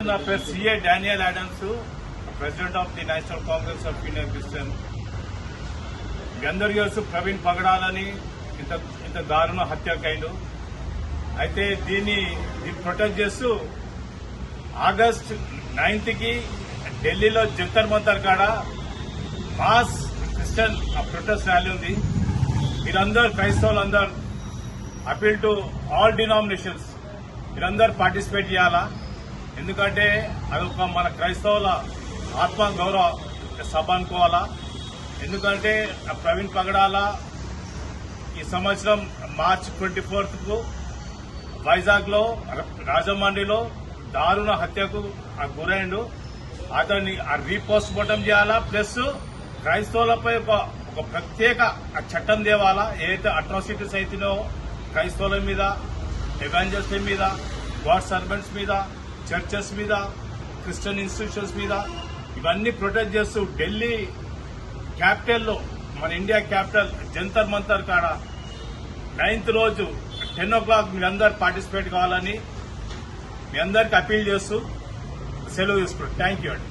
నా పేరు CA Daniel Adams, president of the national congress of Indian Christian. మీ అందరూ తెలుసు ప్రవీణ్ పగడాలని ఇంత దారుణ హత్యాకాండు. అయితే దీన్ని ప్రొటెక్ట్ చేస్తూ ఆగస్ట్ 9th ఢిల్లీలో జంతర్ మంతర్ కాడ మాస్ క్రిస్టియన్ ప్రొటెస్ట్ ర్యాలీ ఉంది. మీరందరూ క్రైస్తవులందరూ అపీల్ టు ఆల్ డినామినేషన్స్ మీరందరూ పార్టిసిపేట్ చేయాలా. ఎందుకంటే అదొక మన క్రైస్తవుల ఆత్మ గౌరవ సభ అనుకోవాలా. ఎందుకంటే ప్రవీణ్ పగడాల ఈ సంవత్సరం మార్చి 24th వైజాగ్ లో రాజమండ్రిలో దారుణ హత్యకు గురైండు. అతన్ని రీపోస్ట్ మార్టం చేయాలా. ప్లస్ క్రైస్తవులపై ఒక ప్రత్యేక చట్టం తేవాలా. ఏదైతే అట్రాసిటీస్ అయితేనో క్రైస్తవుల మీద, ఎవాంజలిస్టుల మీద, గాడ్ సర్వెంట్స్ మీద, చర్చెస్ మీద, క్రిస్టియన్ ఇన్స్టిట్యూషన్స్ మీద ఇవన్నీ ప్రొటెక్ట్ చేస్తూ ఢిల్లీ క్యాపిటల్లో, మన ఇండియా క్యాపిటల్ జంతర్ మంతర్ కాడ 9th రోజు 10 o'clock మీరందరూ పార్టిసిపేట్ కావాలని మీ అందరికి అపీల్ చేస్తూ సెలవు తీసుకుంటాం. థ్యాంక్ యూ అండి.